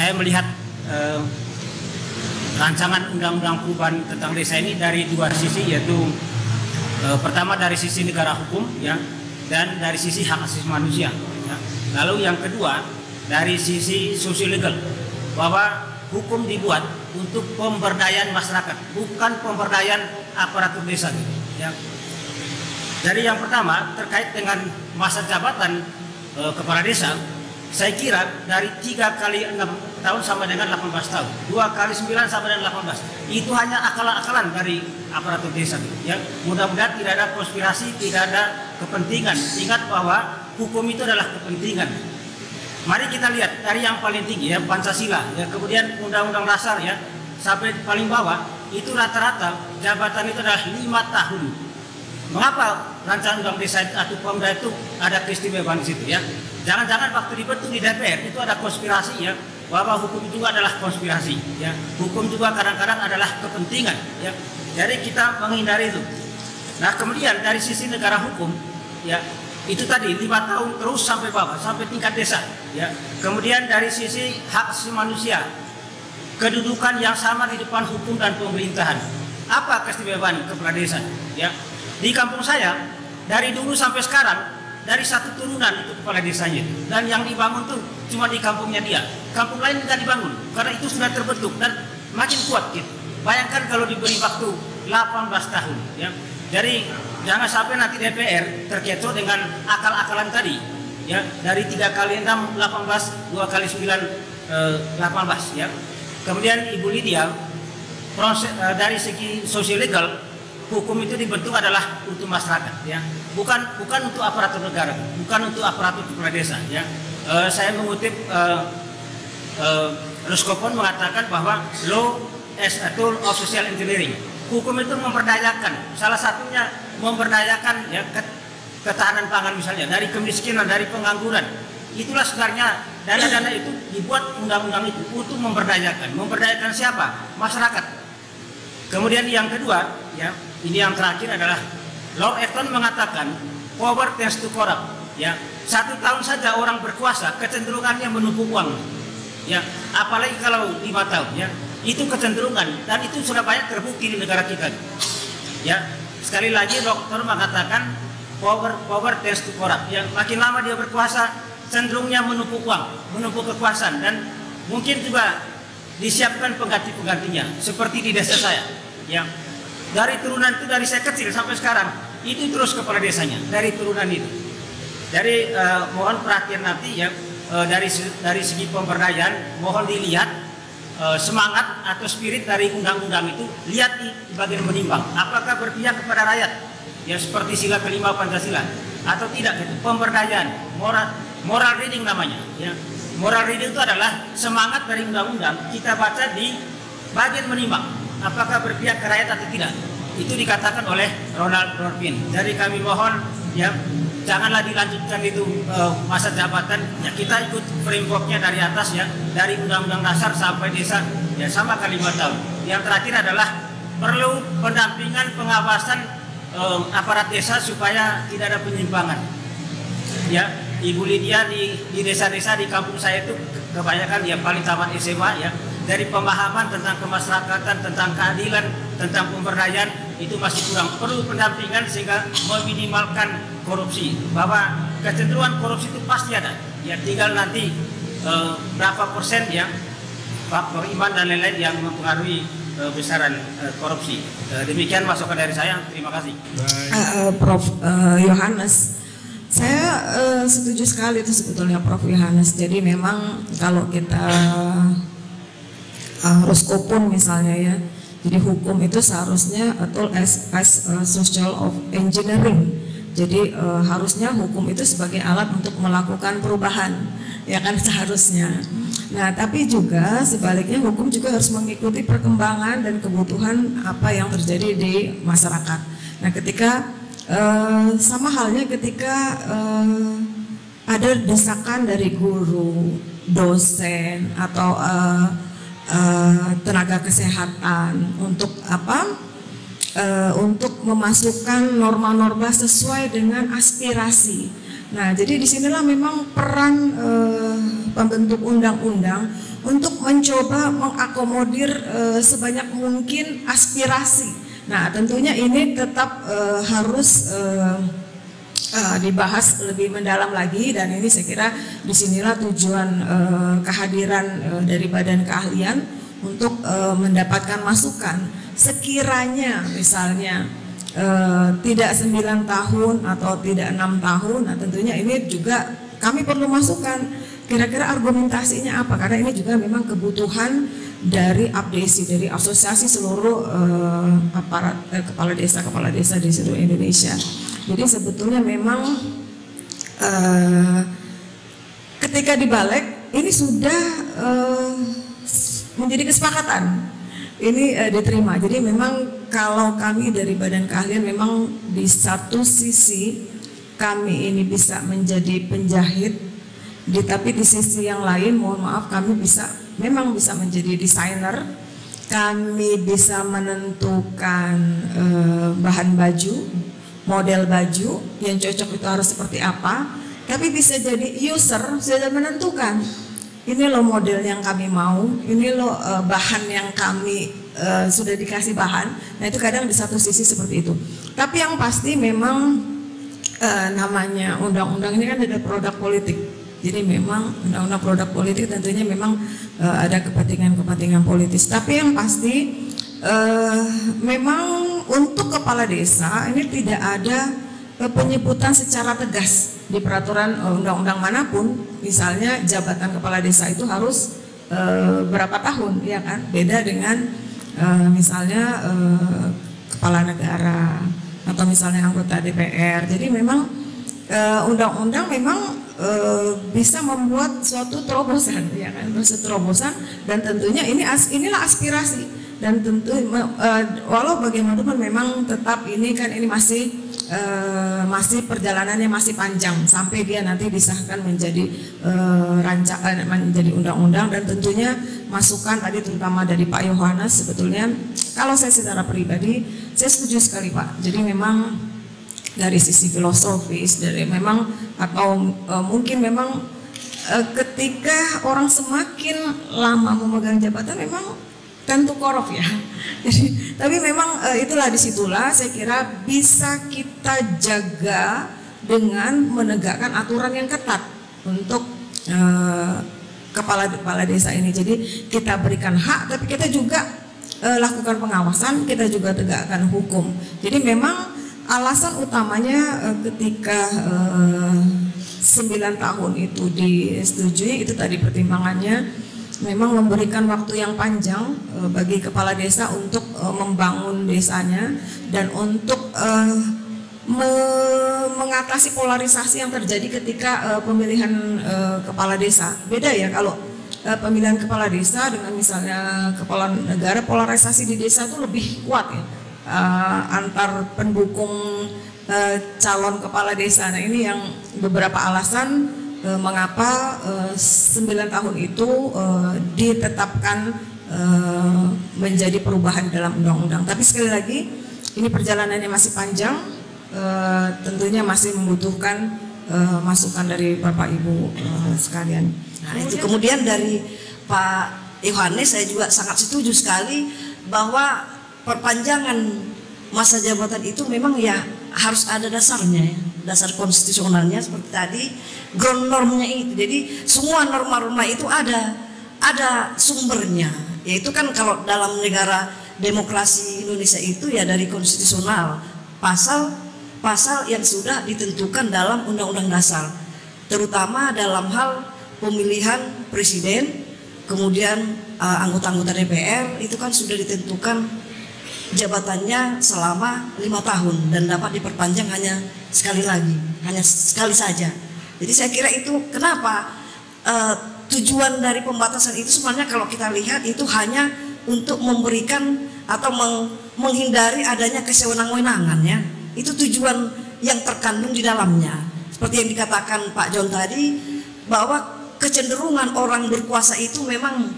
saya melihat rancangan undang-undang perubahan tentang desa ini dari dua sisi, yaitu pertama dari sisi negara hukum ya, dan dari sisi hak asasi manusia ya. Lalu yang kedua dari sisi sosial legal, bahwa hukum dibuat untuk pemberdayaan masyarakat, bukan pemberdayaan aparatur desa ya. Dari yang pertama terkait dengan masa jabatan kepala desa, saya kira dari 3 kali 6 tahun sampai dengan 18 tahun, 2 kali 9 sampai dengan 18, itu hanya akal-akalan dari aparatur desa ya. Mudah-mudahan tidak ada konspirasi, tidak ada kepentingan. Ingat bahwa hukum itu adalah kepentingan. Mari kita lihat dari yang paling tinggi ya, Pancasila ya, kemudian Undang-Undang Dasar ya, sampai paling bawah itu rata-rata jabatan itu adalah 5 tahun. Mengapa rancangan undang desa atau Pemda itu ada keistimewaan di situ ya? Jangan-jangan waktu dibentuk di DPR itu ada konspirasi ya, bahwa hukum juga adalah konspirasi ya. Hukum juga kadang-kadang adalah kepentingan ya. Jadi kita menghindari itu. Nah, kemudian dari sisi negara hukum ya, itu tadi 5 tahun terus sampai bawah, sampai tingkat desa ya. Kemudian dari sisi hak asasi manusia, kedudukan yang sama di depan hukum dan pemerintahan. Apa keistimewaan kepala desa ya? Di kampung saya dari dulu sampai sekarang dari satu turunan itu kepala desanya, dan yang dibangun tuh cuma di kampungnya dia. Kampung lain tidak dibangun karena itu sudah terbentuk dan makin kuat gitu. Bayangkan kalau diberi waktu 18 tahun ya. Jadi jangan sampai nanti DPR terkecoh dengan akal-akalan tadi ya, dari 3 kali 6 18, 2 kali 9 18 ya. Kemudian Ibu Lydia, proses dari segi sosial legal, hukum itu dibentuk adalah untuk masyarakat ya, bukan untuk aparatur negara, bukan untuk aparatur kepala desa ya. Saya mengutip Ruskopon mengatakan bahwa law as a tool of social engineering. Hukum itu memberdayakan, salah satunya memberdayakan ya, ketahanan pangan misalnya, dari kemiskinan, dari pengangguran. Itulah sebenarnya dana-dana itu dibuat undang-undang itu untuk memberdayakan. Memberdayakan siapa? Masyarakat. Kemudian yang kedua ya, ini yang terakhir adalah Lord Acton mengatakan power tends to corrupt ya. 1 tahun saja orang berkuasa kecenderungannya menumpuk uang ya, apalagi kalau 5 tahun ya, itu kecenderungan, dan itu sudah banyak terbukti di negara kita ya. Sekali lagi dokter mengatakan power tends to corrupt ya, makin lama dia berkuasa cenderungnya menumpuk uang, menumpuk kekuasaan, dan mungkin juga disiapkan pengganti-penggantinya seperti di desa saya ya. Dari turunan itu, dari saya kecil sampai sekarang itu terus kepala desanya dari turunan itu. Jadi mohon perhatian nanti ya, dari segi pemberdayaan mohon dilihat semangat atau spirit dari undang-undang itu, lihat di bagian menimbang apakah berpihak kepada rakyat ya, seperti sila kelima Pancasila atau tidak gitu. Pemberdayaan moral reading namanya ya. Moral reading itu adalah semangat dari undang-undang kita baca di bagian menimbang apakah berpihak ke rakyat atau tidak. Itu dikatakan oleh Ronald Norpin. Jadi kami mohon ya, janganlah dilanjutkan itu masa jabatan ya, kita ikut frameworknya dari atas ya, dari undang-undang dasar sampai desa ya, sama kali 5 tahun. Yang terakhir adalah perlu pendampingan, pengawasan aparat desa supaya tidak ada penyimpangan ya. Ibu Lydia di desa-desa di kampung saya itu kebanyakan ya paling tamat SMA ya, dari pemahaman tentang kemasyarakatan, tentang keadilan, tentang pemberdayaan itu masih kurang. Perlu pendampingan sehingga meminimalkan korupsi, bahwa kecenderungan korupsi itu pasti ada ya, tinggal nanti berapa persen ya faktor iman dan lain-lain yang mempengaruhi besaran korupsi. Demikian masukan dari saya, terima kasih. Prof. Yohanes, saya setuju sekali itu sebetulnya Prof. Yohanes. Jadi memang kalau kita Ruskopon misalnya ya, jadi hukum itu seharusnya atau as social of engineering. Jadi harusnya hukum itu sebagai alat untuk melakukan perubahan, ya kan, seharusnya. Nah, tapi juga sebaliknya hukum juga harus mengikuti perkembangan dan kebutuhan apa yang terjadi di masyarakat. Nah, ketika sama halnya ketika ada desakan dari guru, dosen atau tenaga kesehatan untuk apa? Untuk memasukkan norma-norma sesuai dengan aspirasi. Nah, jadi disinilah memang peran pembentuk undang-undang untuk mencoba mengakomodir sebanyak mungkin aspirasi. Nah, tentunya ini tetap harus dibahas lebih mendalam lagi, dan ini saya kira disinilah tujuan kehadiran dari Badan Keahlian untuk mendapatkan masukan. Sekiranya misalnya tidak 9 tahun atau tidak 6 tahun, nah tentunya ini juga kami perlu masukan kira-kira argumentasinya apa, karena ini juga memang kebutuhan dari APDESI, dari asosiasi seluruh aparat kepala desa di seluruh Indonesia. Jadi sebetulnya memang ketika dibalik ini sudah menjadi kesepakatan, ini diterima. Jadi memang kalau kami dari Badan Keahlian memang di satu sisi kami ini bisa menjadi penjahit, tapi di sisi yang lain mohon maaf kami memang bisa menjadi desainer, kami bisa menentukan bahan baju, model baju yang cocok itu harus seperti apa, tapi bisa jadi user sudah menentukan ini loh model yang kami mau, ini loh bahan yang kami sudah dikasih bahan. Nah itu kadang di satu sisi seperti itu. Tapi yang pasti memang namanya undang-undang ini kan ada produk politik. Jadi memang undang-undang produk politik tentunya memang ada kepentingan-kepentingan politis. Tapi yang pasti memang untuk kepala desa ini tidak ada penyebutan secara tegas di peraturan undang-undang manapun. Misalnya jabatan kepala desa itu harus berapa tahun, ya kan? Beda dengan misalnya kepala negara atau misalnya anggota DPR. Jadi memang undang-undang memang bisa membuat suatu terobosan, ya kan? Suatu terobosan, dan tentunya inilah aspirasi. Dan tentu walau bagaimanapun memang tetap ini kan ini masih perjalanannya masih panjang sampai dia nanti disahkan menjadi rancangan, menjadi undang-undang. Dan tentunya masukan tadi terutama dari Pak Yohanes, sebetulnya kalau saya secara pribadi saya setuju sekali Pak. Jadi memang dari sisi filosofis, dari memang atau mungkin memang ketika orang semakin lama memegang jabatan memang tentu korup ya. Jadi, tapi memang itulah disitulah saya kira bisa kita jaga dengan menegakkan aturan yang ketat untuk kepala desa ini. Jadi kita berikan hak, tapi kita juga lakukan pengawasan, kita juga tegakkan hukum. Jadi memang alasan utamanya ketika 9 tahun itu disetujui itu tadi pertimbangannya memang memberikan waktu yang panjang bagi kepala desa untuk membangun desanya dan untuk mengatasi polarisasi yang terjadi ketika pemilihan kepala desa. Beda ya kalau pemilihan kepala desa dengan misalnya kepala negara, polarisasi di desa itu lebih kuat ya, antar pendukung calon kepala desa. Nah ini yang beberapa alasan mengapa 9 tahun itu ditetapkan menjadi perubahan dalam undang-undang. Tapi sekali lagi ini perjalanannya masih panjang, tentunya masih membutuhkan masukan dari Bapak Ibu sekalian. Nah itu kemudian dari Pak Yohanes saya juga sangat setuju sekali bahwa perpanjangan masa jabatan itu memang ya harus ada dasarnya ya. Dasar konstitusionalnya seperti tadi, ground normnya itu. Jadi semua norma-norma itu ada sumbernya. Yaitu kan kalau dalam negara demokrasi Indonesia itu ya dari konstitusional, pasal yang sudah ditentukan dalam undang-undang dasar. Terutama dalam hal pemilihan presiden, kemudian anggota-anggota DPR itu kan sudah ditentukan jabatannya selama 5 tahun dan dapat diperpanjang hanya sekali saja. Jadi saya kira itu kenapa tujuan dari pembatasan itu sebenarnya kalau kita lihat itu hanya untuk memberikan atau menghindari adanya kesewenang-wenangan ya. Itu tujuan yang terkandung di dalamnya. Seperti yang dikatakan Pak John tadi bahwa kecenderungan orang berkuasa itu memang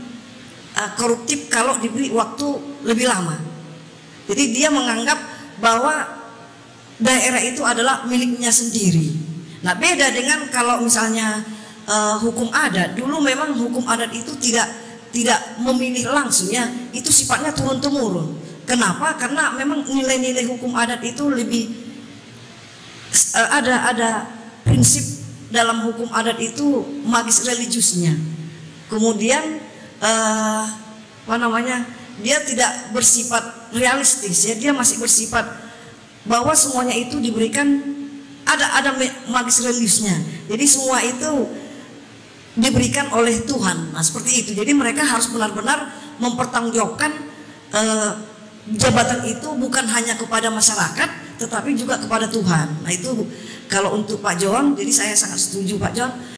koruptif kalau diberi waktu lebih lama. Jadi dia menganggap bahwa daerah itu adalah miliknya sendiri. Nah beda dengan kalau misalnya hukum adat. Dulu memang hukum adat itu tidak memilih langsung ya, itu sifatnya turun-temurun. Kenapa? Karena memang nilai-nilai hukum adat itu lebih ada prinsip dalam hukum adat itu magis religiusnya. Kemudian apa namanya, dia tidak bersifat realistis ya, dia masih bersifat bahwa semuanya itu diberikan ada magis religiusnya. Jadi semua itu diberikan oleh Tuhan. Nah seperti itu. Jadi mereka harus benar-benar mempertanggungjawabkan jabatan itu bukan hanya kepada masyarakat, tetapi juga kepada Tuhan. Nah itu kalau untuk Pak John, jadi saya sangat setuju Pak John.